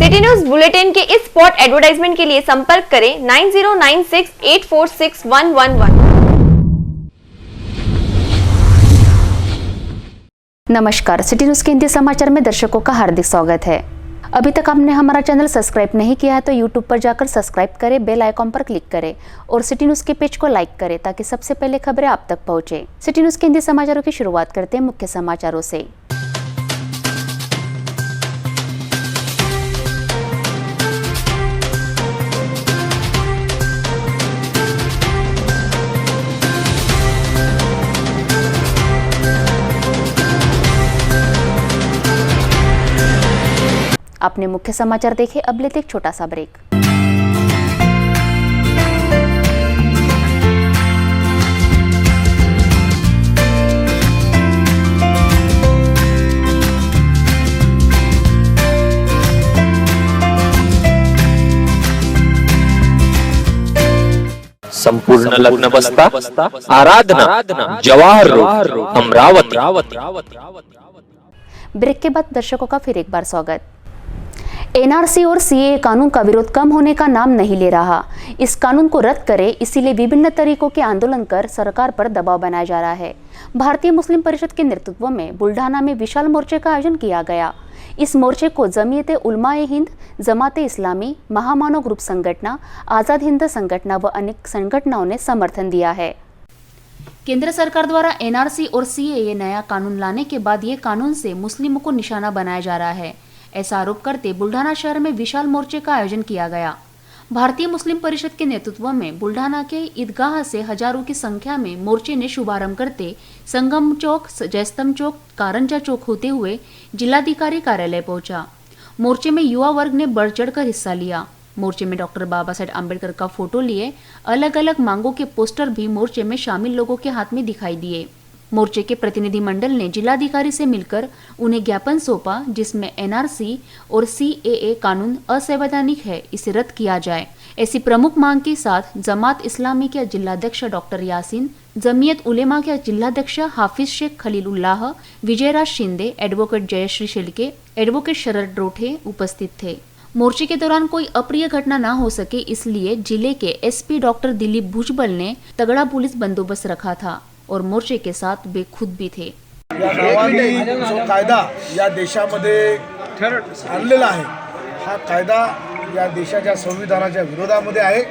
City news bulletin के इस spot advertisement के लिए संपर्क करें 9096846111। नमस्कार, सिटी न्यूज के हिंदी समाचार में दर्शकों का हार्दिक स्वागत है। अभी तक आपने हमारा चैनल सब्सक्राइब नहीं किया है तो यूट्यूब पर जाकर सब्सक्राइब करें, बेल आइकॉन पर क्लिक करें और सिटी न्यूज के पेज को लाइक करें ताकि सबसे पहले खबरें आप तक पहुंचे। सिटी न्यूज के हिंदी समाचारों की शुरुआत करते हैं मुख्य समाचारों से। आपने मुख्य समाचार देखे, अब लेते एक छोटा सा ब्रेक। संपूर्ण लग्न बस्ता आराधना जवाहर रोड अमरावती। ब्रेक के बाद दर्शकों का फिर एक बार स्वागत। एनआरसी और सीएए कानून का विरोध कम होने का नाम नहीं ले रहा। इस कानून को रद्द करें, इसीलिए विभिन्न तरीकों के आंदोलन कर सरकार पर दबाव बनाया जा रहा है। भारतीय मुस्लिम परिषद के नेतृत्व में बुल्ढाना में विशाल मोर्चे का आयोजन किया गया। इस मोर्चे को जमीयत उलमाए हिंद, जमाते इस्लामी, महामानव ग्रुप संगठन, आजाद हिंद संगठन व अन्य संगठनों ने समर्थन दिया है। केंद्र सरकार द्वारा एनआरसी और सीएए नया कानून लाने के बाद ये कानून से मुस्लिमों को निशाना बनाया जा रहा है, ऐसा आरोप करते बुल्ढाना शहर में विशाल मोर्चे का आयोजन किया गया। भारतीय मुस्लिम परिषद के नेतृत्व में बुल्ढाना के ईदगाह से हजारों की संख्या में मोर्चे ने शुभारंभ करते संगम चौक, जयस्तंभ चौक, कारंजा चौक होते हुए जिलाधिकारी कार्यालय पहुंचा। मोर्चे में युवा वर्ग ने बढ़ चढ़कर हिस्सा लिया। मोर्चे में डॉक्टर बाबा साहेब आम्बेडकर का फोटो लिए अलग अलग मांगों के पोस्टर भी मोर्चे में शामिल लोगों के हाथ में दिखाई दिए। मोर्चे के प्रतिनिधि मंडल ने जिलाधिकारी से मिलकर उन्हें ज्ञापन सौंपा, जिसमें एनआरसी और सीएए कानून असंवैधानिक है, इसे रद्द किया जाए, ऐसी प्रमुख मांग के साथ जमात इस्लामी के जिलाध्यक्ष डॉक्टर यासीन, जमीयत उलेमा के जिलाध्यक्ष हाफिज शेख खलीलुल्लाह, विजयराज शिंदे, एडवोकेट जयश्री शिल्के, एडवोकेट शरद रोठे उपस्थित थे। मोर्चे के दौरान कोई अप्रिय घटना न हो सके, इसलिए जिले के एसपी डॉक्टर दिलीप भुजबल ने तगड़ा पुलिस बंदोबस्त रखा था और मोर्चे के साथ वे खुद भी थे। या नावाने जो कायदा या देशामध्ये आणलेला आहे, हा कायदा या देशाच्या संविधानाच्या विरोधामध्ये आहे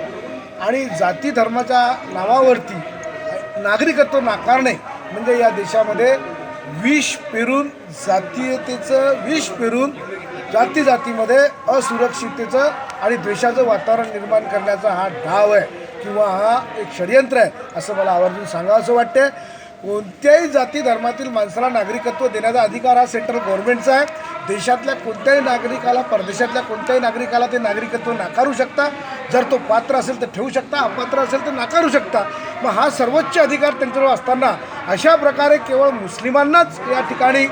आणि जाती धर्माच्या नावावरती नागरिकत्व नाकारणे म्हणजे या देशामध्ये विष पेरून, जातीयतेचं विष पेरून जातीमध्ये असुरक्षिततेचं आणि द्वेषाचं वातावरण निर्माण करण्याचा हा डाव आहे किंवा हा एक षडयंत्र आहे असं मला आवर्जून सांगावंसं वाटते। कोणत्याही जाती धर्मातील माणसाला नागरिकत्व देण्याचा अधिकार हा सेंट्रल गव्हर्नमेंटचा आहे। देशातल्या कोणत्याही नागरिकाला, परदेशातल्या कोणत्याही नागरिकाला ते नागरिकत्व नाकारू शकता। जर तो पात्र असेल तर ठेवू शकता, अपात्र असेल तर नाकारू शकता। मग हा सर्वोच्च अधिकार त्यांच्याजवळ असताना अशा प्रकारे केवळ मुस्लिमांनाच या ठिकाणी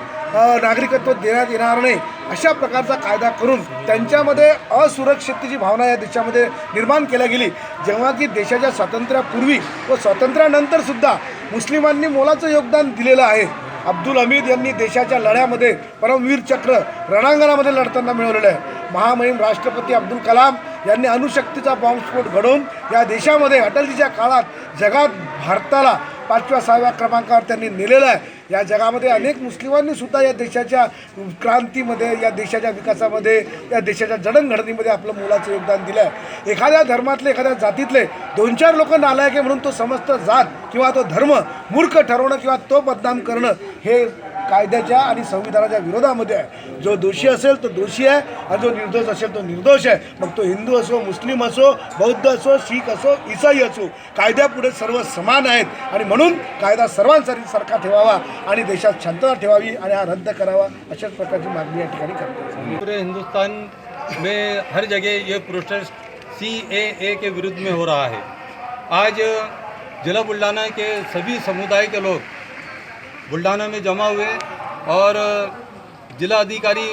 नागरिकत्व देण्यात येणार नाही अशा प्रकारचा कायदा करून त्यांच्यामध्ये असुरक्षिततेची भावना या देशामध्ये निर्माण केली गेली। जेव्हा की देशाच्या स्वातंत्र्यापूर्वी व स्वातंत्र्यानंतर सुद्धा मुस्लिमांनी मोलाचं योगदान दिलेलं आहे। अब्दुल हमीद यांनी देशाच्या लढ्यामध्ये परमवीर चक्र रणांगणामध्ये लढताना मिळवलेलं आहे। महामहिम राष्ट्रपती अब्दुल कलाम यांनी अणुशक्तीचा बॉम्बस्फोट घडवून या देशामध्ये अटलजीच्या काळात जगात भारताला 5व्या 6व्या क्रमांकावर त्यांनी नेलेलं आहे। या जगामध्ये अनेक मुस्लिमांनी सुद्धा या देशाच्या क्रांतीमध्ये, या देशाच्या विकासामध्ये, या देशाच्या जडणघडणीमध्ये आपलं मोलाचं योगदान दिलं आहे। एखाद्या धर्मातले, एखाद्या जातीतले 2-4 लोक नालायक आहे म्हणून तो समस्त जात किंवा तो धर्म मूर्ख ठरवणं किंवा तो बदनाम करणं हे कायद्याच्या आणि संविधानाच्या विरोधामध्ये आहे। जो दोषी असेल तो दोषी आहे आणि जो निर्दोष असेल तो निर्दोष आहे। मग तो हिंदू असो, मुस्लिम असो, बौद्ध असो, शीख असो, ईसाई असो, कायद्यापुढे सर्व समान आहेत आणि म्हणून कायदा सर्वांसाठी सारखा ठेवावा आणि देशात शांतता ठेवावी आणि हा रद्द करावा अशाच प्रकारची मागणी या ठिकाणी करतो। पूरे हिंदुस्तान में हर जगह ये प्रोटेस्ट सीएए के विरुद्ध में हो रहा है। आज जिला बुल्ढाना के सभी समुदाय के लोग बुल्ढाना में जमा हुए और जिला अधिकारी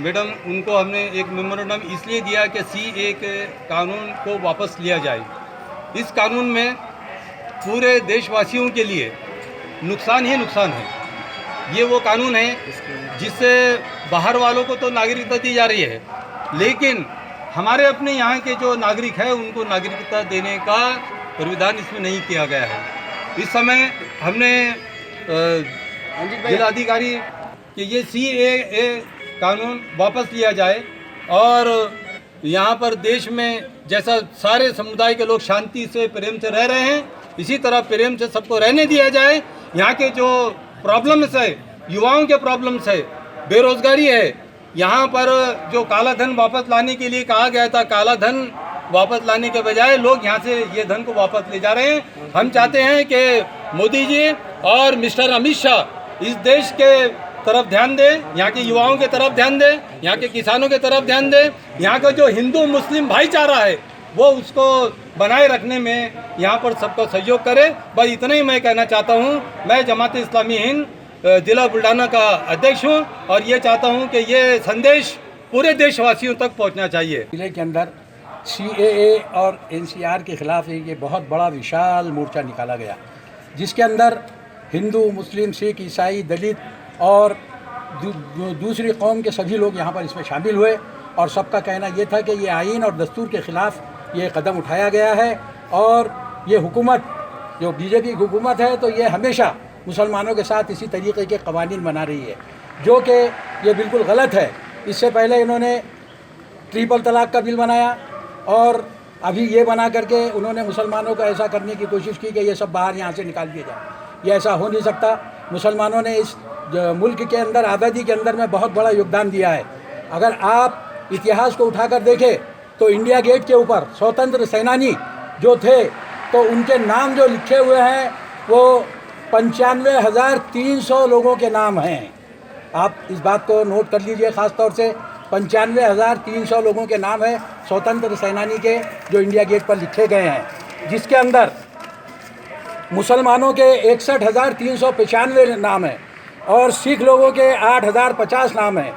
मैडम उनको हमने एक मेमोरेंडम इसलिए दिया कि सीएए के कानून को वापस लिया जाए। इस कानून में पूरे देशवासियों के लिए नुकसान ही नुकसान है। ये वो कानून है जिससे बाहर वालों को तो नागरिकता दी जा रही है, लेकिन हमारे अपने यहाँ के जो नागरिक है उनको नागरिकता देने का प्राविधान इसमें नहीं किया गया है। इस समय हमने जिलाधिकारी कि ये CAA कानून वापस लिया जाए और यहाँ पर देश में जैसा सारे समुदाय के लोग शांति से प्रेम से रह रहे हैं, इसी तरह प्रेम से सबको रहने दिया जाए। यहाँ के जो प्रॉब्लम्स है, युवाओं के प्रॉब्लम्स है, बेरोजगारी है, यहाँ पर जो काला धन वापस लाने के लिए कहा गया था, काला धन वापस लाने के बजाय लोग यहाँ से ये धन को वापस ले जा रहे हैं। हम चाहते हैं कि मोदी जी और मिस्टर अमित शाह इस देश के तरफ ध्यान दें, यहाँ के युवाओं के तरफ ध्यान दें, यहाँ के किसानों के तरफ ध्यान दें। यहाँ का जो हिंदू मुस्लिम भाईचारा है वो उसको बनाए रखने में यहाँ पर सबका सहयोग करे। बस इतना ही मैं कहना चाहता हूँ। मैं जमात इस्लामी हिंद जिला बुल्ढाना का अध्यक्ष हूँ और ये चाहता हूँ कि ये संदेश पूरे देशवासियों तक पहुँचना चाहिए। जिले के अंदर CAA और NCR के खिलाफ ये बहुत बड़ा विशाल मोर्चा निकाला गया, जिसके अंदर हिंदू, मुस्लिम, सिख, ईसाई, दलित और दूसरी कौम के सभी लोग यहाँ पर इसमें शामिल हुए और सबका कहना ये था कि ये आईन और दस्तूर के ख़िलाफ़ ये कदम उठाया गया है और ये हुकूमत जो BJP की हुकूमत है तो ये हमेशा मुसलमानों के साथ इसी तरीके के कवानीन बना रही है, जो कि ये बिल्कुल गलत है। इससे पहले इन्होंने ट्रिपल तलाक का बिल बनाया और अभी ये बना करके उन्होंने मुसलमानों को ऐसा करने की कोशिश की कि ये सब बाहर यहाँ से निकाल दिए जाए। ये ऐसा हो नहीं सकता। मुसलमानों ने इस मुल्क के अंदर आज़ादी के अंदर में बहुत बड़ा योगदान दिया है। अगर आप इतिहास को उठाकर देखें तो इंडिया गेट के ऊपर स्वतंत्र सेनानी जो थे तो उनके नाम जो लिखे हुए हैं वो 95,300 लोगों के नाम हैं। आप इस बात को नोट कर लीजिए, ख़ास तौर से 95,300 लोगों के नाम है स्वतंत्र सेनानी के जो इंडिया गेट पर लिखे गए हैं, जिसके अंदर मुसलमानों के 61,395 नाम है और सिख लोगों के 8,050 नाम है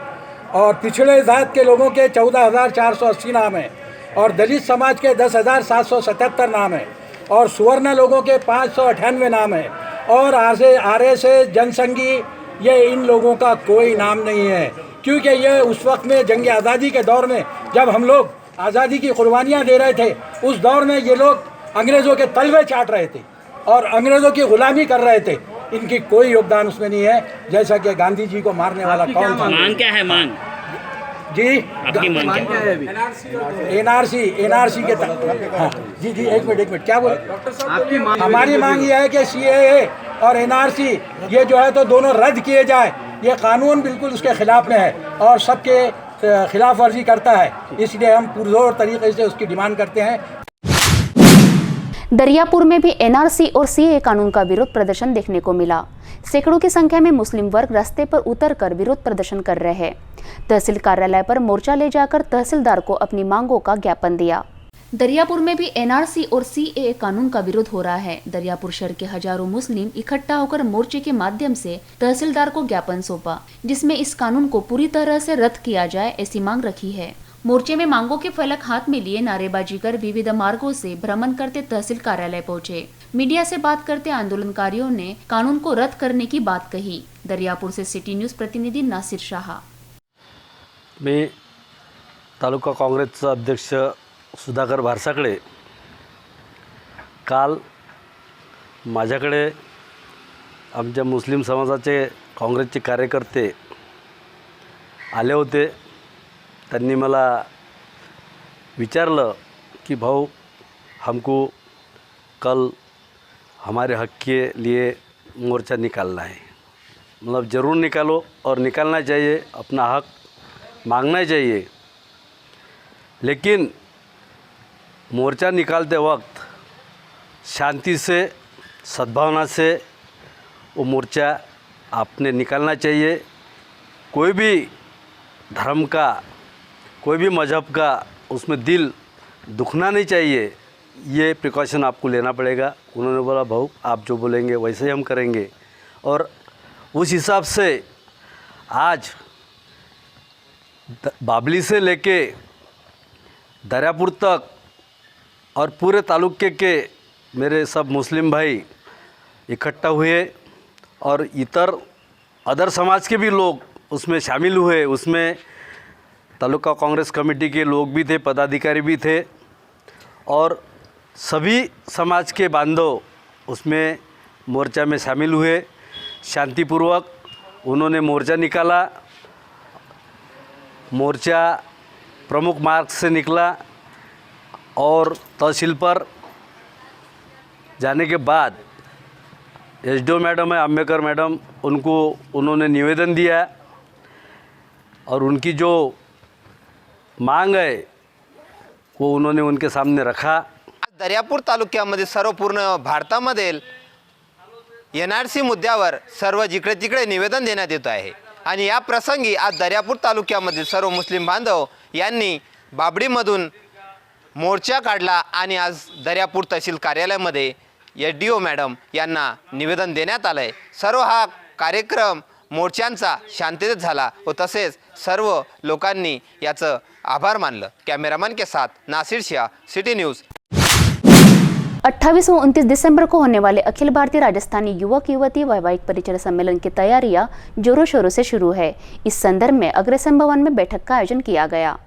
और पिछड़े जात के लोगों के 14,480 नाम है और दलित समाज के 10,777 नाम है और सुवर्ण लोगों के 598 नाम है और RSS जनसंघी ये इन लोगों का कोई नाम नहीं है, क्योंकि ये उस वक्त में जंग आज़ादी के दौर में जब हम लोग आज़ादी की कुर्बानियाँ दे रहे थे उस दौर में ये लोग अंग्रेज़ों के तलवे चाट रहे थे और अंग्रेज़ों की गुलामी कर रहे थे। इनकी कोई योगदान उसमें नहीं है। जैसा कि गांधी जी को मारने वाला कौन था? मांग क्या है? मांग जी आपकी मांग क्या है? NRC के हाँ जी एक मिनट क्या बोले? हमारी मांग ये है कि CAA और NRC ये जो है तो दोनों रद्द किए जाए। ये कानून बिल्कुल उसके खिलाफ में है और सबके खिलाफ वर्जी करता है, इसलिए हम पुरजोर तरीके से उसकी डिमांड करते हैं। दरियापुर में भी NRC और CAA कानून का विरोध प्रदर्शन देखने को मिला। सैकड़ों की संख्या में मुस्लिम वर्ग रास्ते पर उतरकर विरोध प्रदर्शन कर रहे हैं। तहसील कार्यालय पर मोर्चा ले जाकर तहसीलदार को अपनी मांगों का ज्ञापन दिया। दरियापुर में भी NRC और CAA कानून का विरोध हो रहा है। दरियापुर शहर के हजारों मुस्लिम इकट्ठा होकर मोर्चे के माध्यम से तहसीलदार को ज्ञापन सौंपा, जिसमें इस कानून को पूरी तरह से रद्द किया जाए ऐसी मांग रखी है। मोर्चे में मांगों के फलक हाथ में लिए नारेबाजी कर विविध मार्गों से भ्रमण करते तहसील कार्यालय पहुंचे। मीडिया से बात करते आंदोलनकारियों ने कानून को रद्द करने की बात कही। दरियापुर से सिटी न्यूज प्रतिनिधि नासिर शाह। मी तालुका काँग्रेसचा अध्यक्ष सुधाकर भारसाकडे काल माझ्याकडे आमच्या मुस्लिम समाजाचे काँग्रेसचे कार्यकर्ते आले होते। त्यांनी मला विचारलं कि भाऊ हमको कल हमारे हक के लिए मोर्चा निकालना है। मतलब ज़रूर निकालो और निकालना चाहिए, अपना हक मांगना चाहिए, लेकिन मोर्चा निकालते वक्त शांति से सद्भावना से वो मोर्चा आपने निकालना चाहिए। कोई भी धर्म का, कोई भी मज़हब का उसमें दिल दुखना नहीं चाहिए, ये प्रिकॉशन आपको लेना पड़ेगा। उन्होंने बोला भाऊ आप जो बोलेंगे वैसे ही हम करेंगे। और उस हिसाब से आज बाबली से लेके दरियापुर तक और पूरे तालुके के मेरे सब मुस्लिम भाई इकट्ठा हुए और इतर अदर समाज के भी लोग उसमें शामिल हुए। उसमें तालुका कांग्रेस कमेटी के लोग भी थे, पदाधिकारी भी थे और सभी समाज के बांधव उसमें मोर्चा में शामिल हुए। शांतिपूर्वक उन्होंने मोर्चा निकाला। मोर्चा प्रमुख मार्ग से निकला और तहसील पर जाने के बाद एसडीओ मैडम है अम्बेकर मैडम, उन्होंने निवेदन दिया और उनकी जो मांग है वो उन्होंने उनके सामने रखा। दर्यापूर तालुक्यामध्ये सर्व पूर्ण भारतामधील NRC मुद्द्यावर सर्व जिकडे तिकडे निवेदन देण्यात येत आहे आणि या प्रसंगी आज दर्यापूर तालुक्यामधील सर्व मुस्लिम बांधव यांनी बाबडीमधून मोर्चा काढला आणि आज दर्यापूर तहसील कार्यालयामध्ये SDO मॅडम यांना निवेदन देण्यात आलं आहे। सर्व हा कार्यक्रम मोर्चांचा शांततेत झाला व तसेच सर्व लोकांनी याचं आभार मानलं। कॅमेरामैन के साथ नासिर शाह, सिटी न्यूज़। 28 व 29 दिसंबर को होने वाले अखिल भारतीय राजस्थानी युवक युवती वैवाहिक परिचय सम्मेलन की तैयारियां जोरों शोरों से शुरू है। इस संदर्भ में अग्रसेन भवन में बैठक का आयोजन किया गया।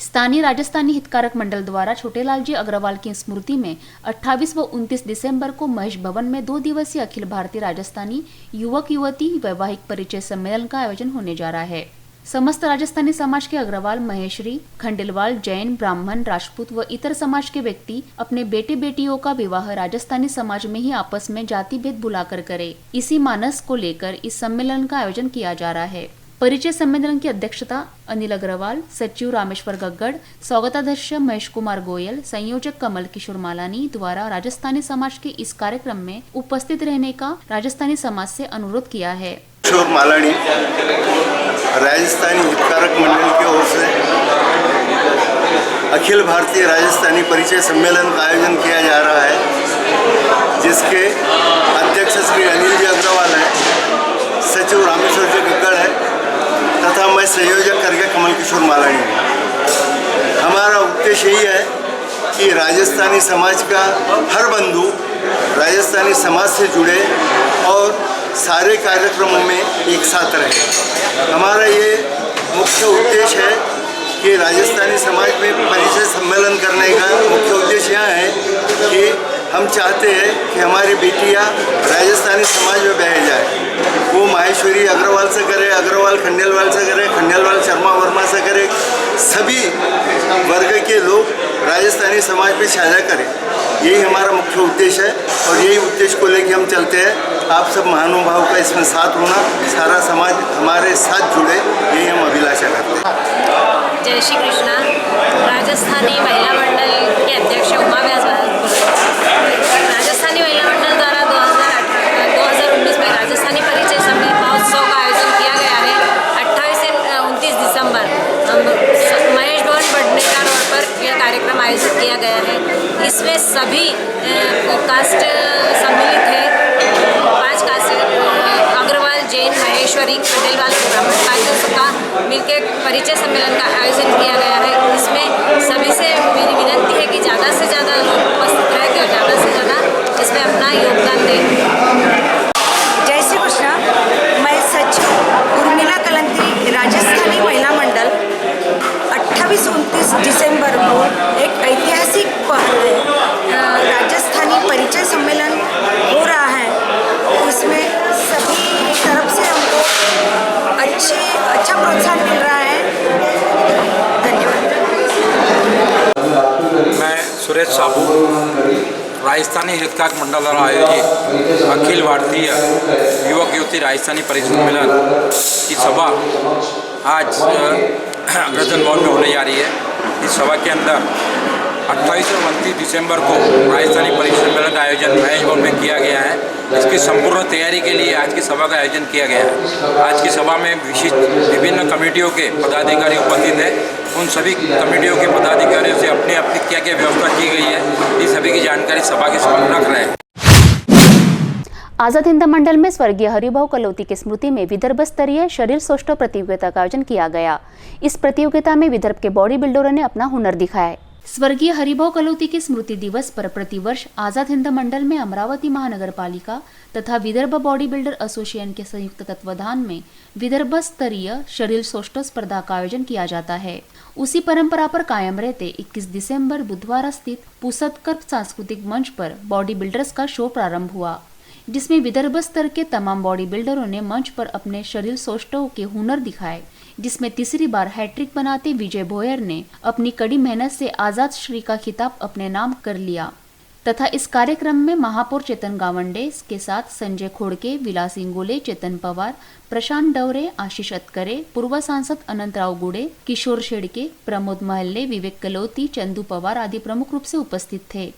स्थानीय राजस्थानी हितकारक मंडल द्वारा छोटेलाल जी अग्रवाल की स्मृति में 28 व 29 दिसंबर को महेश भवन में 2 दिवसीय अखिल भारतीय राजस्थानी युवक युवती वैवाहिक परिचय सम्मेलन का आयोजन होने जा रहा है। समस्त राजस्थानी समाज के अग्रवाल, महेश्वरी, खंडेलवाल, जैन, ब्राह्मण, राजपूत व इतर समाज के व्यक्ति अपने बेटे बेटियों का विवाह राजस्थानी समाज में ही आपस में जाति भेद भुलाकर करे, इसी मानस को लेकर इस सम्मेलन का आयोजन किया जा रहा है। परिचय सम्मेलन की अध्यक्षता अनिल अग्रवाल, सचिव रामेश्वर गग्गड़, स्वागताध्यक्ष महेश कुमार गोयल, संयोजक कमल किशोर मालानी द्वारा राजस्थानी समाज के इस कार्यक्रम में उपस्थित रहने का राजस्थानी समाज से अनुरोध किया है। किशोर मालानी राजस्थानी हितकारक मंडल की ओर से अखिल भारतीय राजस्थानी परिचय सम्मेलन का आयोजन किया जा रहा है, जिसके अध्यक्ष श्री अनिल जी अग्रवाल है, सचिव रामेश्वर जी गग्गड़ है तथा मैं संयोजक करके कमल किशोर मालानी हूँ। हमारा उद्देश्य यही है कि राजस्थानी समाज का हर बंधु राजस्थानी समाज से जुड़े और सारे कार्यक्रमों में एक साथ रहे। हमारा ये मुख्य उद्देश्य है कि राजस्थानी समाज में परिचय सम्मेलन करने का मुख्य उद्देश्य यह है कि हम चाहते हैं कि हमारी बेटियां राजस्थानी समाज में बह जाए। वो माहेश्वरी अग्रवाल से करे, अग्रवाल खंडेलवाल से करे, खंडेलवाल शर्मा वर्मा से करे, सभी वर्ग के लोग राजस्थानी समाज में साझा करें। यही हमारा मुख्य उद्देश्य है और यही उद्देश्य को लेकर हम चलते हैं। आप सब महानुभाव का इसमें साथ होना, सारा समाज हमारे साथ जुड़े, यही हम अभिलाषा करते हैं। जय श्री कृष्णा। राजस्थानी महिला मंडल के अध्यक्ष उमा व्यास राजस्थानी महिला मंडल द्वारा 2019 में राजस्थानी परिचय सम्मेलन महोत्सव का आयोजन किया गया है। 28 से 29 दिसंबर महेश भवन बडनेरा रोड पर यह कार्यक्रम आयोजित किया गया है। इसमें सभी कास्ट सम्मिलित है। 5 कास्ट अग्रवाल, जैन, महेश्वरी, खंडेलवाल और ब्राह्मण कास्ट का मिलकर परिचय सम्मेलन का आयोजन किया गया है। इसमें सभी से मेरी विनती है कि ज़्यादा से ज़्यादा लोग उपस्थित रह कर ज़्यादा से ज़्यादा इसमें अपना योगदान दें। जय श्री कृष्णा। मैं सचिव उर्मिला कलंत्री, राजस्थानी महिला मंडल। 28-29 दिसंबर को एक ऐतिहासिक पहल है, राजस्थानी परिचय सम्मेलन हो रहा है। इसमें सभी तरफ से हमको अच्छा प्रोत्साहन मिल रहा है। धन्यवाद। मैं सुरेश साबू, राजस्थानी हितकारक मंडल द्वारा आयोजित अखिल भारतीय युवक युवती राजस्थानी परिचय सम्मेलन की सभा आज अग्रसेन भवन में होने जा रही है। इस सभा के अंदर 28 और 29 दिसंबर को राजस्थानी परिचय सम्मेलन का आयोजन महेश भवन में किया गया है। इसकी संपूर्ण तैयारी के लिए आज की सभा का आयोजन किया गया है। आज की सभा में विशिष्ट विभिन्न कमेटियों के पदाधिकारी उपस्थित हैं। उन सभी कमेटियों के पदाधिकारियों से अपनी अपनी क्या क्या व्यवस्था की गई है, इस सभी की जानकारी सभा के सामने रख रहे हैं। आजाद हिंद मंडल में स्वर्गीय हरिभाऊ कलौती की स्मृति में विदर्भ स्तरीय शरीर सौष्ठव प्रतियोगिता का आयोजन किया गया। इस प्रतियोगिता में विदर्भ के बॉडी बिल्डरों ने अपना हुनर दिखाया। स्वर्गीय हरिभाऊ कलोती के स्मृति दिवस पर प्रतिवर्ष आजाद हिंद मंडल में अमरावती महानगर पालिका तथा विदर्भ बॉडी बिल्डर एसोसिएशन के संयुक्त तत्वाधान में विदर्भ स्तरीय शरीर सौष्ठव स्पर्धा का आयोजन किया जाता है। उसी परंपरा पर कायम रहते 21 दिसंबर बुधवार स्थित पुसदकर सांस्कृतिक मंच पर बॉडी बिल्डर्स का शो प्रारंभ हुआ, जिसमें विदर्भ स्तर के तमाम बॉडी बिल्डरों ने मंच पर अपने शरीर सौष्ठव के हुनर दिखाए, जिसमें तीसरी बार हैट्रिक बनाते विजय भोयर ने अपनी कड़ी मेहनत से आजाद श्री का खिताब अपने नाम कर लिया तथा इस कार्यक्रम में महापौर चेतन गावंडे के साथ संजय खोड़के, विलास इंगोले, चेतन पवार, प्रशांत डवरे, आशीष अतकरे, पूर्व सांसद अनंतराव गुड़े, किशोर शेड़के, प्रमोद महल्ले, विवेक कलोती, चंदू पवार आदि प्रमुख रूप से उपस्थित थे।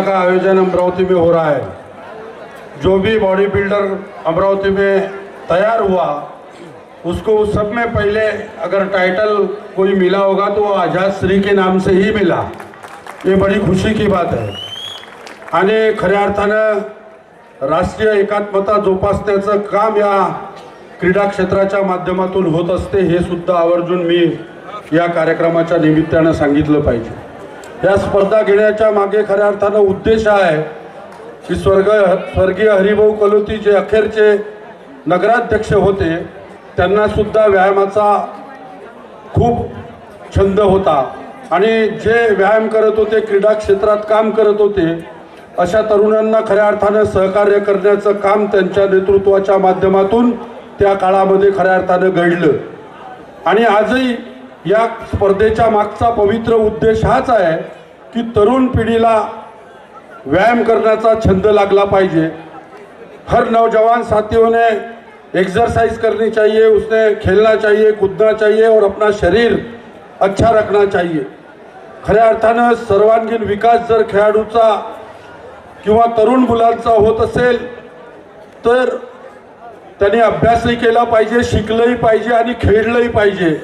का आयोजन अमरावती में हो रहा है। जो भी बॉडी बिल्डर अमरावती में तैयार हुआ उसको उस सब में पहले अगर टाइटल कोई मिला होगा तो वो आजाद श्री के नाम से ही मिला। ये बड़ी खुशी की बात आहे आणि खऱ्या अर्थानं राष्ट्रीय एकात्मता जोपासण्याचं काम या क्रीडा क्षेत्राच्या माध्यमातून होत असते हे सुद्धा आवर्जून मी या कार्यक्रमाच्या निमित्तानं सांगितलं पाहिजे। या स्पर्धा घेण्याच्या मागे खऱ्या अर्थानं उद्देश आहे की स्वर्गीय हरिभाऊ कलोती जे अखेरचे नगराध्यक्ष होते त्यांना सुद्धा व्यायामाचा खूप छंद होता आणि जे व्यायाम करत होते, क्रीडा क्षेत्रात काम करत होते, अशा तरुणांना खऱ्या अर्थानं सहकार्य करण्याचं काम त्यांच्या नेतृत्वाच्या माध्यमातून त्या काळामध्ये खऱ्या अर्थानं घडलं। आणि आजही या स्पर्धेच्या मागचा पवित्र उद्देश हाच आहे की तरुण पिढीला व्यायाम करण्याचा छंद लागला पाहिजे। हर नौजवान साथियों ने एक्सरसाइज करनी चाहिए, उसने खेलना चाहिए, कूदना चाहिए और अपना शरीर अच्छा रखना चाहिए। खऱ्या अर्थानं सर्वांगीण विकास जर खेळाडूचा किंवा तरुण मुलांचा होत असेल तर त्यांनी अभ्यासही केला पाहिजे, शिकलंही पाहिजे आणि खेळलंही पाहिजे,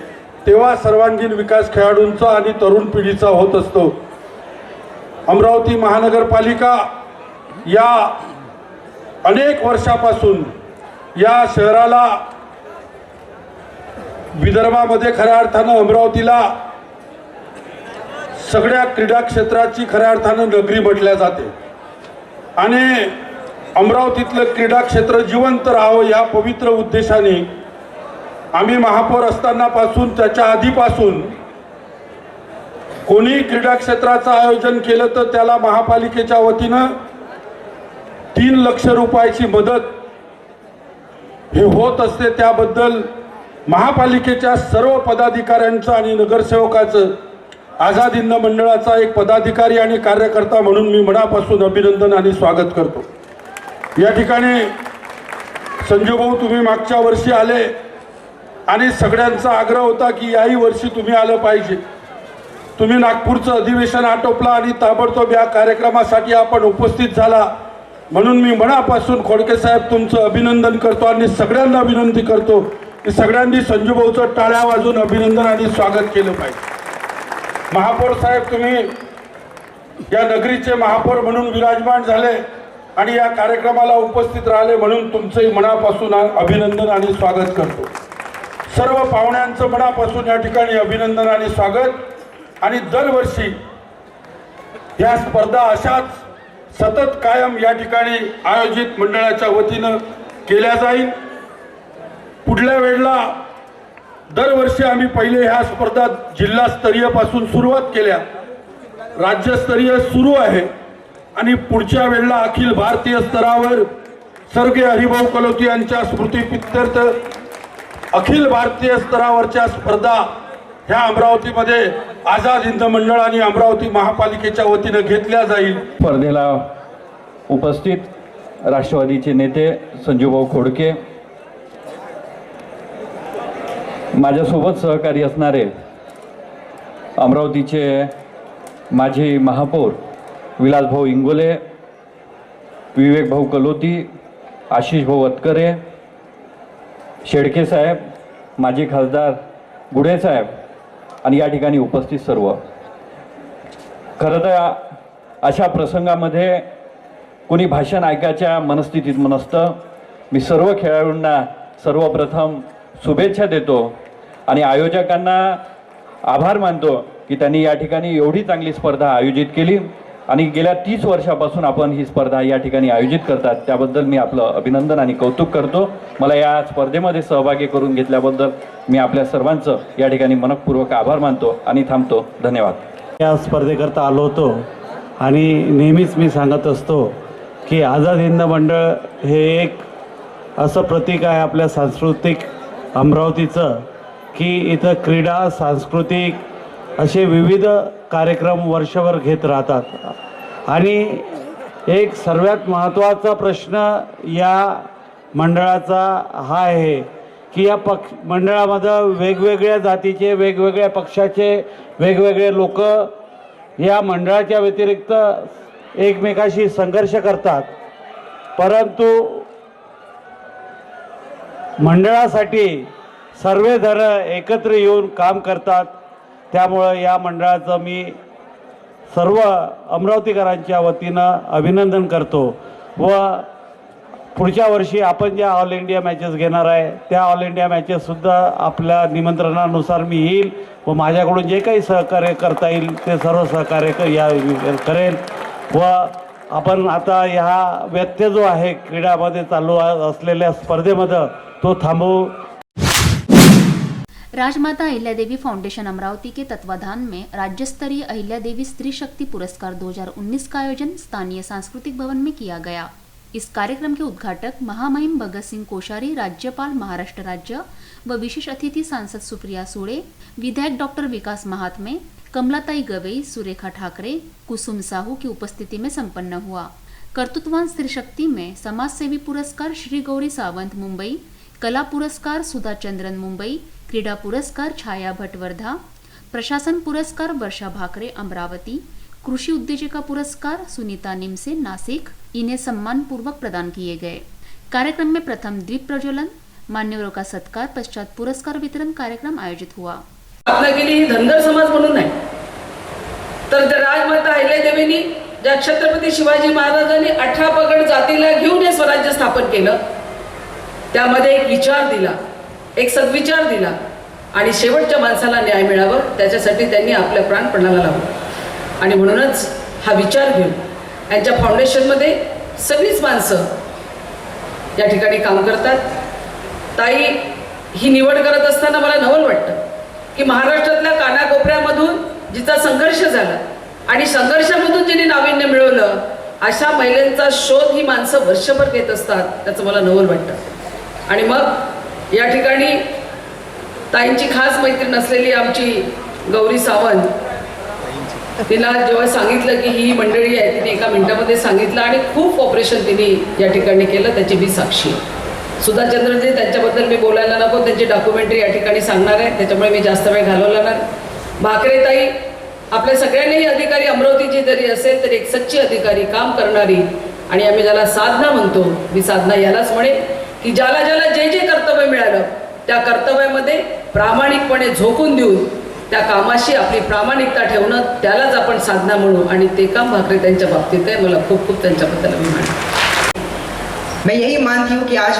तेव्हा सर्वांगीण विकास खेळाडूंचा आणि तरुण पिढीचा होत असतो। अमरावती महानगरपालिका या अनेक वर्षापासून या शहराला विदर्भामध्ये खऱ्या अर्थानं अमरावतीला सगळ्या क्रीडा क्षेत्राची खऱ्या अर्थानं नगरी म्हटल्या जाते आणि अमरावतीतलं क्रीडा क्षेत्र जिवंत राहावं या पवित्र उद्देशाने आम्ही महापौर असतानापासून त्याच्या आधीपासून कोणी क्रीडा क्षेत्राचं आयोजन केलं तर त्याला महापालिकेच्या वतीनं 3 लाख रुपयाची मदत हे होत असते। त्याबद्दल महापालिकेच्या सर्व पदाधिकाऱ्यांचं आणि नगरसेवकाचं आझाद हिंद मंडळाचा एक पदाधिकारी आणि कार्यकर्ता म्हणून मी मनापासून अभिनंदन आणि स्वागत करतो। या ठिकाणी संजू भाऊ तुम्ही मागच्या वर्षी आले आणि सगळ्यांचा आग्रह होता की याही वर्षी तुम्ही आलं पाहिजे. तुम्ही नागपूरचं अधिवेशन आटोपला आणि ताबडतोब या कार्यक्रमासाठी आपण उपस्थित झाला, म्हणून मी मनापासून खोडके साहेब तुमचं अभिनंदन करतो आणि सगळ्यांना विनंती करतो की सगळ्यांनी संजू भाऊचं टाळ्या वाजून अभिनंदन आणि स्वागत केलं पाहिजे. महापौर साहेब तुम्ही या नगरीचे महापौर म्हणून विराजमान झाले आणि या कार्यक्रमाला उपस्थित राहिले म्हणून तुमचंही मनापासून अभिनंदन आणि स्वागत करतो. सर्व पाहुण्यांचं मनापासून या ठिकाणी अभिनंदन आणि स्वागत. आणि दरवर्षी या स्पर्धा अशाच सतत कायम या ठिकाणी आयोजित मंडळाच्या वतीनं केल्या जाईल. पुढल्या वेळेला दरवर्षी आम्ही पहिले ह्या स्पर्धा जिल्हास्तरीयपासून सुरुवात केल्या, राज्यस्तरीय सुरू आहे आणि पुढच्या वेळेला अखिल भारतीय स्तरावर स्वर्गीय हरिभाऊ कलोती यांच्या स्मृतीप्रित्यर्थ अखिल भारतीय स्तरावरच्या स्पर्धा ह्या अमरावतीमध्ये आझाद हिंद मंडळ आणि अमरावती महापालिकेच्या वतीनं घेतल्या जाईल. स्पर्धेला उपस्थित राष्ट्रवादीचे नेते संजूभाऊ खोडके, माझ्यासोबत सहकारी असणारे अमरावतीचे माजी महापौर विलासभाऊ इंगोले, विवेकभाऊ कलोती, आशिषभाऊ अतकरे, शेडके साहेब, माजी खासदार गुढे साहेब आणि या ठिकाणी उपस्थित सर्व. खरं तर अशा प्रसंगामध्ये कोणी भाषण ऐकायच्या मनस्थितीत नसतं. मी सर्व खेळाडूंना सर्वप्रथम शुभेच्छा देतो आणि आयोजकांना आभार मानतो की त्यांनी या ठिकाणी एवढी चांगली स्पर्धा आयोजित केली आणि गेल्या 30 वर्षापासून आपण ही स्पर्धा या ठिकाणी आयोजित करतात, त्याबद्दल मी आपलं अभिनंदन आणि कौतुक करतो. मला या स्पर्धेमध्ये सहभागी करून घेतल्याबद्दल मी आपल्या सर्वांचं या ठिकाणी मनपूर्वक आभार मानतो आणि थांबतो. धन्यवाद. या स्पर्धेकरता आलो होतो आणि नेहमीच मी सांगत असतो की आझाद हिंद मंडळ हे एक असं प्रतीक आहे आपल्या सांस्कृतिक अमरावतीचं की इथं क्रीडा, सांस्कृतिक असे विविध कार्यक्रम वर्षभर घेत राहतात. आणि एक सर्वात महत्त्वाचा प्रश्न या मंडळाचा हा आहे की या मंडळामध्ये वेगवेगळ्या जातीचे, वेगवेगळ्या पक्षाचे, वेगवेगळे लोक या मंडळाच्या व्यतिरिक्त एकमेकाशी संघर्ष करतात, परंतु मंडळासाठी सर्वजण एकत्र येऊन काम करतात. त्यामुळं या मंडळाचं मी सर्व अमरावतीकरांच्या वतीनं अभिनंदन करतो व पुढच्या वर्षी आपण ज्या ऑल इंडिया मॅचेस घेणार आहे त्या ऑल इंडिया मॅचेससुद्धा आपल्या निमंत्रणानुसार मी येईल व माझ्याकडून जे काही सहकार्य करता येईल ते सर्व सहकार्य करेल. व आपण आता ह्या व्यत्यय जो आहे क्रीडामध्ये चालू असलेल्या स्पर्धेमध्ये तो थांबवू. राजमाता अहिल्यादेवी फाउंडेशन अमरावती के तत्वाधान में राज्य स्तरीय अहिल्यादेवी स्त्री शक्ति पुरस्कार 2019 का आयोजन स्थानीय सांस्कृतिक भवन में किया गया. इस कार्यक्रम के उद्घाटक महामहिम भगत सिंह कोश्यारी, राज्यपाल महाराष्ट्र राज्य व विशेष अतिथि सांसद सुप्रिया सुळे, विधायक डॉक्टर विकास महात्मे, कमलाताई गवई, सुरेखा ठाकरे, कुसुम साहू की उपस्थिति में संपन्न हुआ. कर्तृत्ववान स्त्री शक्ति में समाज सेवी पुरस्कार श्री गौरी सावंत मुंबई, कला पुरस्कार सुधा चंद्रन मुंबई, क्रीडा पुरस्कार छाया भट्ट वर्धा, प्रशासन पुरस्कार वर्षा भाकरे अमरावती, कृषि उद्योजिका पुरस्कार सुनीता निमसे नासिक इन्हें सम्मान पूर्वक प्रदान किए गए. कार्यक्रम में प्रथम दीप प्रज्वलन, मान्यवरों का सत्कार पश्चात पुरस्कार वितरण कार्यक्रम आयोजित हुआ. रत्नागिरी धनगर समाज म्हणून नाही तर राजमाता अहिल्यादेवींनी ज्या छत्रपती शिवाजी महाराजांनी 18 पगड जातीला घेऊन हे स्वराज्य स्थापन केलं, त्यामध्ये एक विचार दिला, एक सद्विचार दिला आणि शेवटच्या माणसाला न्याय मिळावा त्याच्यासाठी त्यांनी आपल्या प्राणपणाला लावलं. आणि म्हणूनच हा विचार घेऊन यांच्या फाउंडेशनमध्ये सगळीच माणसं या ठिकाणी काम करतात. ताई ही निवड करत असताना मला नवल वाटतं की महाराष्ट्रातल्या कानाकोपऱ्यामधून जिचा संघर्ष झाला आणि संघर्षामधून जिने नाविन्य मिळवलं अशा महिलांचा शोध ही माणसं वर्षभर घेत असतात, त्याचं मला नवल वाटतं. आणि मग या ठिकाणी ताईंची खास मैत्रीण असलेली आमची गौरी सावंत तिला जेव्हा सांगितलं की ही मंडळी आहे, तिने एका मिनिटामध्ये सांगितलं आणि खूप ऑपरेशन तिने या ठिकाणी केलं, त्याची मी साक्षी आहे. सुधा चंद्रजी त्यांच्याबद्दल मी बोलायला नको, त्यांची डॉक्युमेंटरी या ठिकाणी सांगणार आहे, त्याच्यामुळे मी जास्त वेळ घालवला नाही. भाकरेताई आपल्या सगळ्यांनाही अधिकारी, अमरावतीची जरी असेल तरी एक सच्ची अधिकारी, काम करणारी, आणि आम्ही ज्याला साधना म्हणतो, मी साधना यालाच म्हणेन की ज्याला ज्याला जे जे कर्तव्य मिळालं त्या कर्तव्यामध्ये प्रामाणिकपणे झोकून देऊन त्या कामाशी आपली प्रामाणिकता ठेवणं, त्यालाच आपण साधना म्हणू, आणि ते काम भाकरेताईंच्या बाबतीत आहे. मला खूप खूप त्यांच्याबद्दल अभिमान आहे. मैं यही मानती हूँ कि आज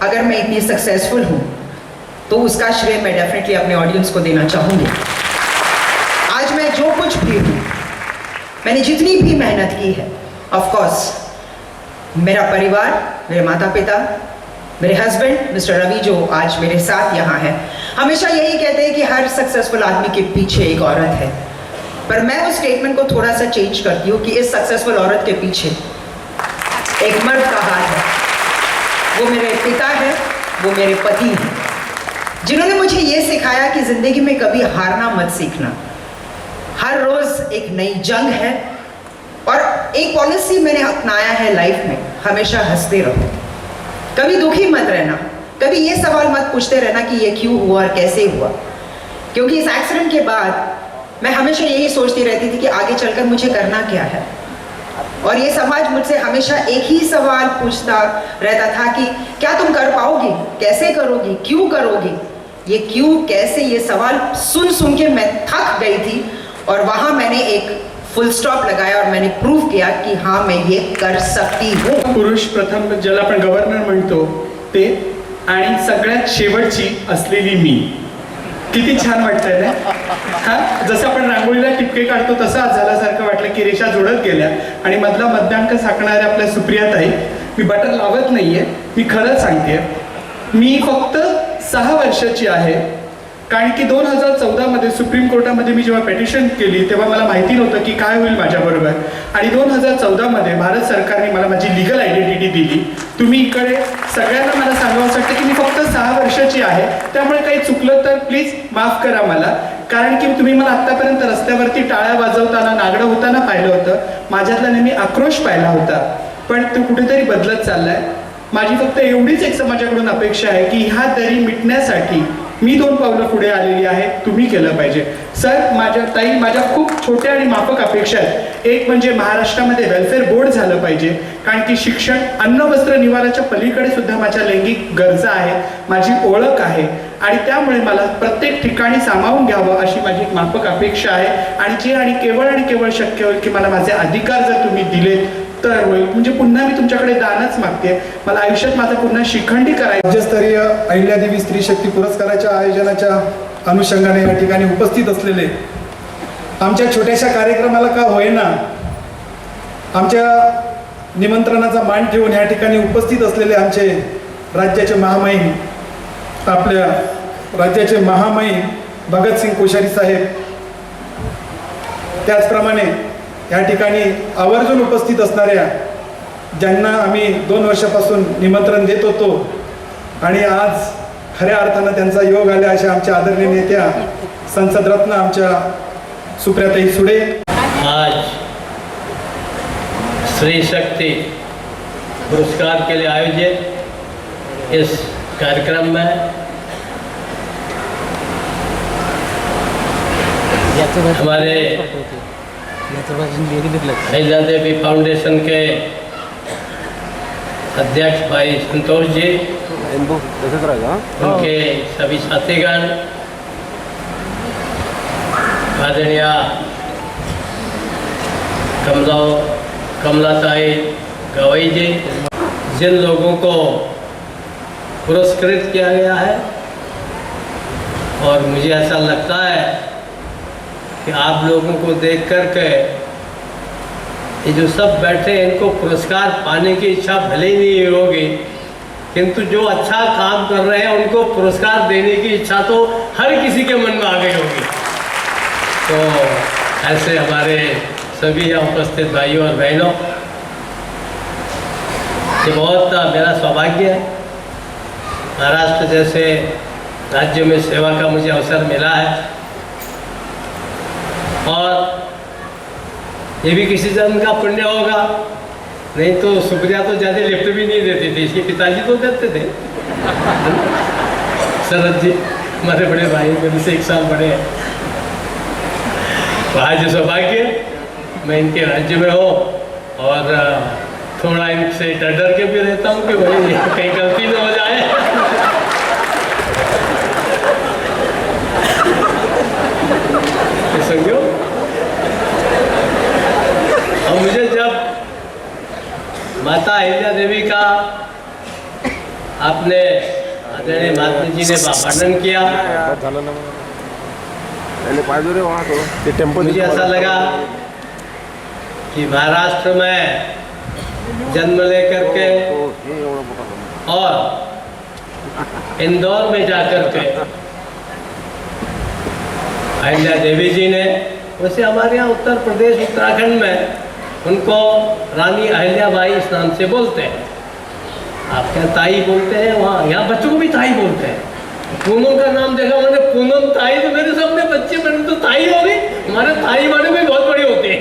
अगर मैं इतनी सक्सेसफुल हूँ तो उसका श्रेय मैं डेफिनेटली अपने ऑडियंस को देना चाहूँगी. आज मैं जो कुछ भी हूँ, मैंने जितनी भी मेहनत की है, ऑफ कोर्स मेरा परिवार, मेरे माता पिता, मेरे हस्बैंड मिस्टर रवि जो आज मेरे साथ यहाँ है, हमेशा यही कहते हैं कि हर सक्सेसफुल आदमी के पीछे एक औरत है. पर मैं उस स्टेटमेंट को थोड़ा सा चेंज करती हूँ कि इस सक्सेसफुल औरत के पीछे एक मर्द का हाथ है. वो मेरे पिता है, वो मेरे पति हैं, जिन्होंने मुझे ये सिखाया कि ज़िंदगी में कभी हारना मत सीखना. हर रोज़ एक नई जंग है, और एक पॉलिसी मैंने अपनाया है लाइफ में, हमेशा हंसते रहो, कभी दुखी मत रहना, कभी ये सवाल मत पूछते रहना कि ये क्यों हुआ और कैसे हुआ. क्योंकि इस एक्सीडेंट के बाद मैं हमेशा यही सोचती रहती थी कि आगे चलकर मुझे करना क्या है. और ये समाज मुझसे हमेशा एक ही सवाल पूछता रहता था कि क्या तुम कर पाओगी, कैसे करोगी, क्यों करोगी. ये क्यों कैसे ये सवाल सुन सुन के मैं थक गई थी, और वहाँ मैंने एक फुल स्टॉप लगाया और मैंने प्रूव किया कि हाँ मैं ये कर सकती हूँ. पुरुष प्रथम ज्याला आपण गव्हर्नर म्हणतो ते, आणि सगळ्यात शेवटची असलेली मी. किती छान वाटतंय ना. हा, जसं आपण रांगोळीला टिपके काढतो तसं आज झाल्यासारखं वाटलं की रेषा जोडत गेल्या, आणि मधला मध्यांक साकणाऱ्या आपल्या सुप्रियाताई, मी बटन लावत नाहीये, मी खरंच सांगते, मी फक्त 6 वर्षाची आहे. कारण की 2014 सुप्रीम कोर्टामध्ये मी जेव्हा पेटिशन केली तेव्हा मला माहिती नव्हतं की काय होईल माझ्याबरोबर, आणि 2014 भारत सरकारने मला माझी लिगल आयडेंटिटी दिली. तुम्ही इकडे सगळ्यांना मला सांगावं वाटतं की मी फक्त 6 वर्षाची आहे, त्यामुळे काही चुकलं तर प्लीज माफ करा मला. कारण की तुम्ही मला आत्तापर्यंत रस्त्यावरती टाळ्या वाजवताना, नागडं होताना पाहिलं होतं, माझ्यातला नेहमी आक्रोश पाहिला होता, पण तो कुठेतरी बदलत चाललाय. माझी फक्त एवढीच एक समाजाकडून अपेक्षा आहे की ह्या दरी मिटण्यासाठी मी 2 पावलं पुढे आलेली आहे, तुम्ही केलं पाहिजे. सर, माझ्या खूप छोट्या आणि माफक अपेक्षा आहेत. एक म्हणजे महाराष्ट्रामध्ये वेलफेअर बोर्ड झालं पाहिजे, कारण की शिक्षण, अन्न, वस्त्र, निवाराच्या पलीकडे सुद्धा माझ्या लैंगिक गरजा आहेत, माझी ओळख आहे, आणि त्यामुळे मला प्रत्येक ठिकाणी सामावून घ्यावं अशी माझी एक माफक अपेक्षा आहे. आणि केवळ शक्य होईल की मला माझे अधिकार जर तुम्ही दिलेत तर होईल. म्हणजे पुन्हा मी तुमच्याकडे दानच मागते. मला आयुष्यात माझा पुन्हा शिखंडी करायचं. राज्यस्तरीय अहिल्यादेवी स्त्री शक्ती पुरस्काराच्या आयोजनाच्या अनुषंगाने या ठिकाणी उपस्थित असलेले, आमच्या छोट्याशा कार्यक्रमाला का होईना आमच्या निमंत्रणाचा मान ठेवून या ठिकाणी उपस्थित असलेले आमचे राज्याचे महामहिम, आपल्या राज्याचे महामहिम भगतसिंग कोश्यारी साहेब, त्याचप्रमाणे या ठिकाणी आवर्जून उपस्थित असणाऱ्या ज्यांना आम्ही 2 वर्षापासून निमंत्रण देत होतो आणि आज खऱ्या अर्थानं त्यांचा योग आला, अशा आमच्या आदरणीय नेत्या संसदरत्न आमच्या सुप्रियाताई सुळे. आज स्त्री शक्ति पुरस्कार के लिए आयोजित इस कार्यक्रम में हमारे अहिल्यादेवी फाउंडेशन के अध्यक्ष भाई संतोष जी, उनके सभी साथीगण, आदरणीय कमलाताई गवई जी, जिन लोगों को पुरस्कृत किया गया है, और मुझे ऐसा लगता है कि आप लोगों को देख कर के ये जो सब बैठे इनको पुरस्कार पाने की इच्छा भले ही नहीं होगी, किंतु जो अच्छा काम कर रहे हैं उनको पुरस्कार देने की इच्छा तो हर किसी के मन में आ गई होगी. तो ऐसे हमारे सभी यहाँ उपस्थित भाइयों और बहनों, ये बहुत मेरा सौभाग्य है. महाराष्ट्र जैसे राज्य में सेवा का मुझे अवसर मिला है, और ये भी किसी जन्म का पुण्य होगा, नहीं तो सुप्रिया तो ज़्यादा लिफ्ट भी नहीं देती थी, इसके पिताजी तो देते थे। शरद जी हमारे बड़े भाई मेरे से 1 साल बड़े हैं। आज सौभाग्य मैं इनके राज्य में हूँ और थोड़ा इनसे डर डर के भी रहता हूँ कि भाई कहीं गलती न हो जाए। समझो, और मुझे जब माता अहिल्या देवी का आपने आदरणीय महात्मा जी ने वर्णन किया, मुझे ऐसा लगा कि महाराष्ट्र में जन्म लेकर के और इंदौर में जाकर के अहिल्या देवी जी ने, वैसे हमारे यहाँ उत्तर प्रदेश उत्तराखंड में उनको रानी अहिल्याबाई इस नाम से बोलते हैं। आप क्या ताई बोलते हैं, वहाँ यहाँ बच्चों को भी ताई बोलते हैं। पूनम का नाम देखा मैंने, पूनम ताई, तो मेरे सामने बच्चे मैंने तो ताई हो गई। हमारे ताई वाले में बहुत बड़े होते हैं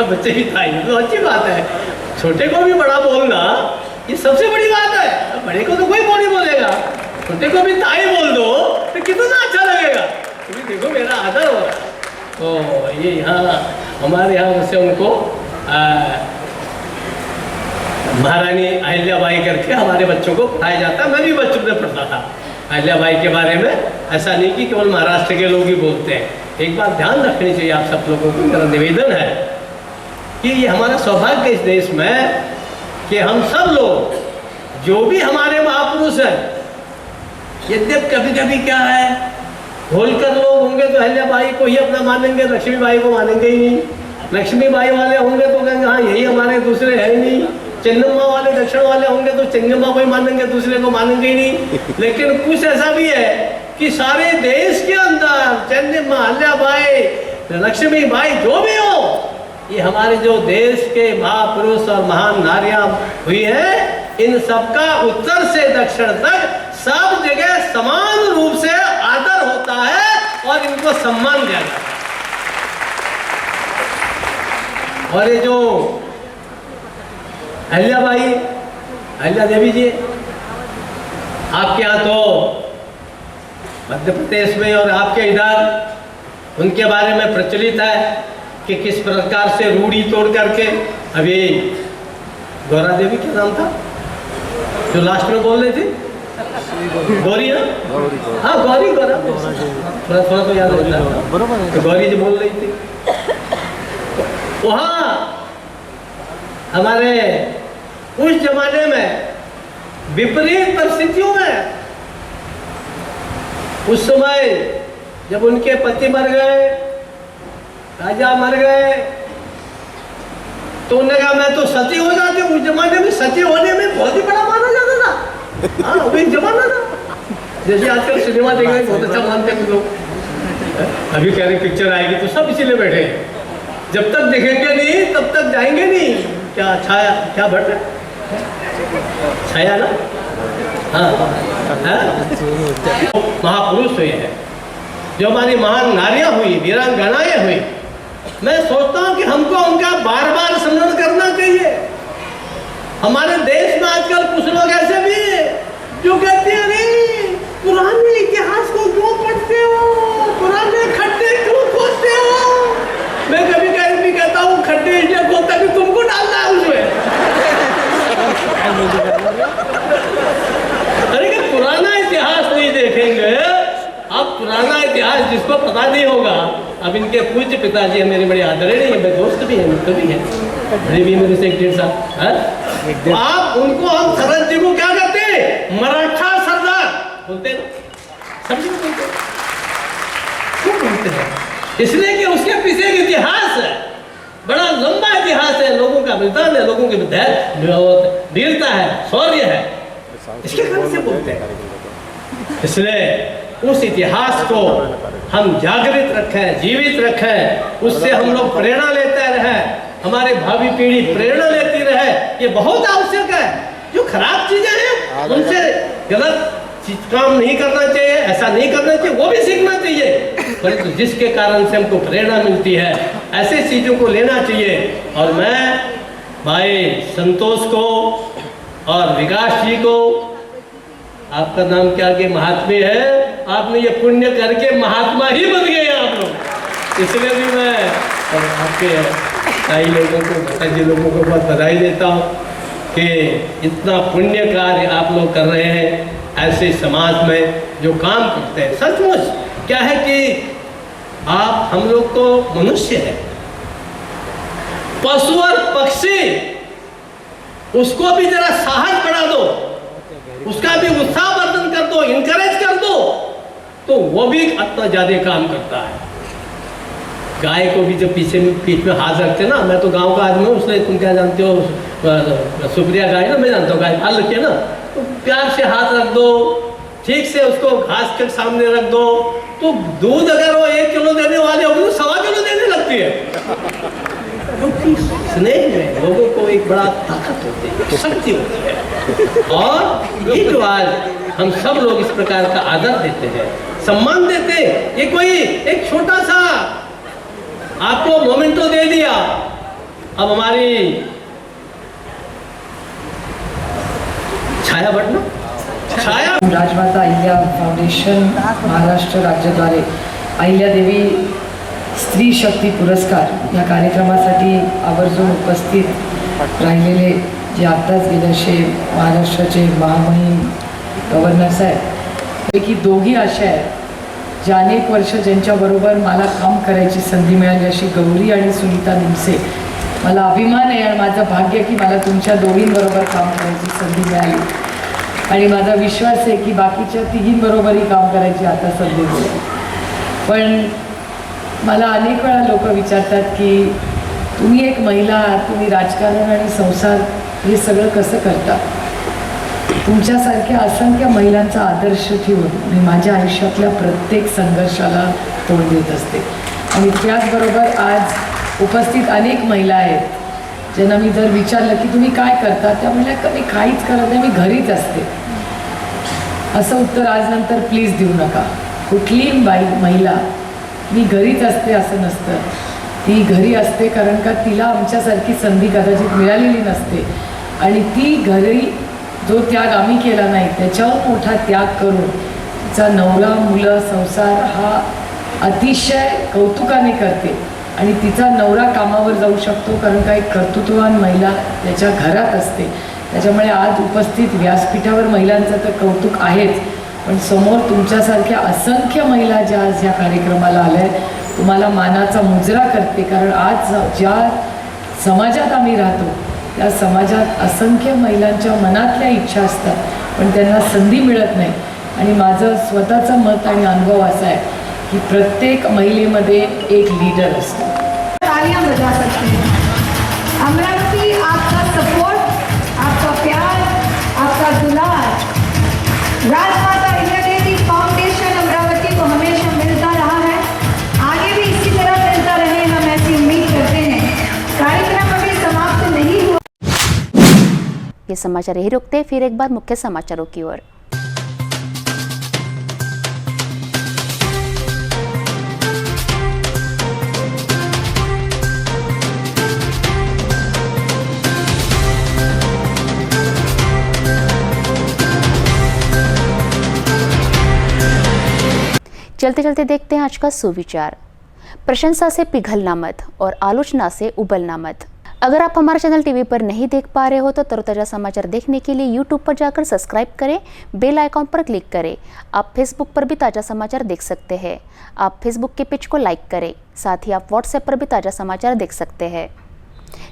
बच्चे भी ताई, तो अच्छी बात है। छोटे को भी बड़ा बोलना ये सबसे बड़ी बात है। बड़े को तो कोई नहीं बोलेगा, छोटे को भी ताई बोल दो तो कितना अच्छा लगेगा। तो देखो मेरा आदर हो रहा है। तो ये यहाँ हमारे यहाँ वैसे उनको महारानी अहिल्याबाई करके हमारे बच्चों को पढ़ाया जाता है। मैं भी बच्चों में पढ़ता था अहिल्याबाई के बारे में। ऐसा नहीं कि केवल महाराष्ट्र के लोग ही बोलते हैं। एक बात ध्यान रखनी चाहिए आप सब लोगों को, मेरा निवेदन है कि ये हमारा सौभाग्य इस देश में कि हम सब लोग जो भी हमारे महापुरुष हैं, यद्यप कभी कभी क्या है, होलकर लोग होंगे तो अहिल्याबाई को ही अपना मानेंगे, लक्ष्मीबाई को मानेंगे ही नहीं। लक्ष्मीबाई वाले होंगे तो कहेंगे हाँ यही हमारे दूसरे है ही नहीं। चेन्नम्मा वाले दक्षिण वाले होंगे तो चेन्नम्मा को ही मानेंगे, दूसरे को मानेंगे ही नहीं। लेकिन कुछ ऐसा भी है कि सारे देश के अंदर चेन्नम्मा, अहिल्याबाई, लक्ष्मीबाई जो भी हो, ये हमारे जो देश के महापुरुष और महान नारियां हुई हैं, इन सबका उत्तर से दक्षिण तक सब जगह समान रूप से आदर होता है और इनको सम्मान दिया जाता है। और ये जो अहिल्याबाई, अहिल्या देवी जी, आपके यहाँ तो मध्य प्रदेश में और आपके इधर उनके बारे में प्रचलित है कि किस प्रकार से रूढ़ी तोड़ करके, अभी गौरा देवी क्या नाम था जो लास्ट में बोल रही थी, गौरी ना, हाँ गौरी, गौरा थोड़ा थोड़ा तो याद रहता है, तो गौरी जी बोल रही थी। वहाँ हमारे उस जमाने में विपरीत परिस्थितियों में, उस समय जब उनके पति मर गए, राजा मर गए, तो उन्होंने कहा मैं तो सती हो जाती हूँ। उस जमाने में सती होने में बहुत ही बड़ा माना जाता था। हाँ वो एक जमाना था, जैसे आजकल सिनेमा देख रहे बहुत अच्छा मानते हैं लोग। अभी कह रहे पिक्चर आएगी तो सब इसीलिए बैठे हैं, जब तक देखेंगे नहीं तब तक जाएंगे नहीं। क्या छाया, क्या बढ़ रहा छाया ना, हाँ महापुरुष हुए हैं, जो हमारी महान नारियां हुई, वीरांगनाएं हुई। मैं सोचता हूं कि हमको उनका बार बार स्मरण करना चाहिए। हमारे देश में आजकल कुछ लोग ऐसे भी जो कहते हैं नहीं पुराने इतिहास को क्यों पढ़ते हो, पुराने खड्डे क्यों खोदते हो। मैं कभी कभी भी कहता हूँ खड्डे इसलिए खोदता कि तुमको डालना है उसमें। अरे कि पुराना इतिहास नहीं देखेंगे, अब पुराना इतिहास जिसको पता नहीं होगा। अब इनके पूज्य पिताजी है मेरे बड़े आदरणीय है, मेरे दोस्त भी है, मित्र भी है, बड़े भी मेरे से 1.5 साल। तो आप उनको, हम शरद जी को क्या कहते हैं, मराठा सरदार बोलते हैं ना, समझे बोलते हैं, क्यों बोलते हैं? इसलिए कि उसके पीछे एक इतिहास है, बड़ा लंबा इतिहास है, लोगों का बलिदान है, लोगों की वीरता है, शौर्य है, इसके कारण से बोलते हैं। इसलिए उस इतिहास को हम जागृत रखें, जीवित रखें, उससे हम लोग प्रेरणा लेते रहें, हमारी भावी पीढ़ी प्रेरणा लेती रहे। ये बहुत आवश्यक है। जो खराब चीजें हैं उनसे गलत काम नहीं करना चाहिए, ऐसा नहीं करना चाहिए, वो भी सीखना चाहिए, परंतु जिसके कारण से हमको प्रेरणा मिलती है ऐसे चीज़ों को लेना चाहिए। और मैं भाई संतोष को और विकास जी को, आपका नाम क्या के महात्म्य है, आपने ये पुण्य करके महात्मा ही बन गए आप लोग, इसलिए भी मैं और आपके कई लोगों को, भट्टा जी लोगों को बहुत बधाई देता हूँ कि इतना पुण्य कार्य आप लोग कर रहे हैं ऐसे समाज में जो काम करते हैं। सचमुच क्या है कि आप हम लोग तो मनुष्य है, पशु और पक्षी, उसको भी जरा साहस बढ़ा दो, उसका भी उत्साह वर्धन कर दो, इनकरेज कर दो, तो वो भी इतना ज्यादा काम करता है। गाय को भी जब पीठ में हाथ रखते ना, मैं तो गांव का आदमी हूँ, उसने तुम क्या जानते हो, सुप्रिया गाय ना, मैं जानता हूँ, गाय पाल रखी है ना, तो प्यार से हाथ रख दो, ठीक से उसको घास के सामने रख दो, तो दूध अगर वो 1 किलो देने वाले होगी तो 1.25 किलो देने लगती है, क्योंकि स्नेह में लोगों को एक बड़ा ताकत होती है, शक्ति होती है। और ये जो आज हम सब लोग इस प्रकार का आदर देते हैं, सम्मान देते हैं, ये कोई एक छोटा सा आपको मोमेंटो दे दिया, अब हमारी छाया बटना छाया राजमाता अहिल्या फाउंडेशन महाराष्ट्र राज्याद्वारे अहिल्यादेवी स्त्री शक्ती पुरस्कार या कार्यक्रमासाठी आवर्जून उपस्थित राहिलेले जे आत्ताच गेल्याशे महाराष्ट्राचे महामहिम गव्हर्नर साहेब पैकी दोघी अशा आहेत ज्या अनेक वर्ष ज्यांच्याबरोबर मला काम करायची संधी मिळाली, अशी गौरी आणि सुनीता निमसे। मला अभिमान आहे आणि माझं भाग्य की मला तुमच्या दोघींबरोबर काम करायची संधी मिळाली आणि माझा विश्वास आहे की बाकीच्या तिघींबरोबरही काम करायची आता संधी मिळेल। पण मला अनेक वेळा लोक विचारतात की तुम्ही एक महिला आहात, तुम्ही राजकारण आणि संसार हे सगळं कसं करता? तुमच्यासारख्या असंख्य महिलांचा आदर्श ठेवून मी माझ्या आयुष्यातल्या प्रत्येक संघर्षाला तोंड देत असते आणि त्याचबरोबर आज उपस्थित अनेक महिला आहेत ज्यांना मी जर विचारलं की तुम्ही काय करता, त्या म्हणल्या मी काहीच करत नाही, मी घरीच असते। असं उत्तर आज नंतर प्लीज देऊ नका। कुठलीही महिला मी घरीच असते असं नसतं, ती घरी असते कारण का तिला आमच्यासारखी संधी कदाचित मिळालेली नसते आणि ती घरी जो त्याग आम्ही केला नाही त्याच्यावर मोठा त्याग करून तिचा नवरा मुलं संसार हा अतिशय कौतुकाने करते आणि तिचा नवरा कामावर जाऊ शकतो कारण का एक कर्तृत्ववान महिला त्याच्या घरात असते। त्याच्यामुळे आज उपस्थित व्यासपीठावर महिलांचं तर कौतुक आहेच, पण समोर तुमच्यासारख्या असंख्य महिला ज्या आज या कार्यक्रमाला आल्या आहेत तुम्हाला मानाचा मुजरा करते, कारण आज ज्या समाजात आम्ही राहतो त्या समाजात असंख्य महिलांच्या मनातल्या इच्छा असतात पण त्यांना संधी मिळत नाही आणि माझं स्वतःचं मत आणि अनुभव असा आहे कि प्रत्येक महिलेमध्ये एक लीडर असतो। तालियां बजा सकते हैं। अमरावती आपका सपोर्ट, आपका प्यार, आपका दुलार राजमाता अहिल्यादेवी फाउंडेशन अमरावती को हमेशा मिलता रहा है, आगे भी इसी तरह मिलता रहे, हम ऐसी उम्मीद करते हैं। कार्यक्रम अभी समाप्त नहीं हुआ। ये समाचार यही रुकते, फिर एक बार मुख्य समाचारों की ओर। चलते चलते देखते हैं आज का सुविचार। प्रशंसा से पिघलना मत और आलोचना से उबलना मत। अगर आप हमारा चैनल टीवी पर नहीं देख पा रहे हो तो तरोताजा समाचार देखने के लिए यूट्यूब पर जाकर सब्सक्राइब करें, बेल आइकॉन पर क्लिक करें। आप फेसबुक पर भी ताज़ा समाचार देख सकते हैं। आप फेसबुक के पेज को लाइक करें, साथ ही आप व्हाट्सएप पर भी ताज़ा समाचार देख सकते हैं।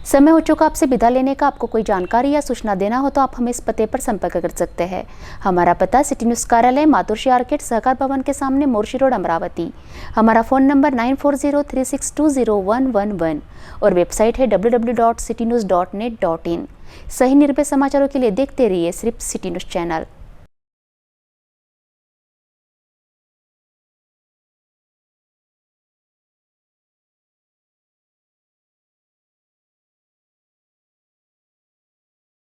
समय हो चुका आपसे विदा लेने का। आपको कोई जानकारी या सूचना देना हो तो आप हमें इस पते पर संपर्क कर सकते हैं। हमारा पता सिटी न्यूज़ कार्यालय, मातुश्री आर्केड, सहकार भवन के सामने, मोर्शी रोड, अमरावती। हमारा फ़ोन नंबर 9403620111 और वेबसाइट है www.citynews.net.in। सही निर्भय समाचारों के लिए देखते रहिए सिर्फ सिटी न्यूज़ चैनल।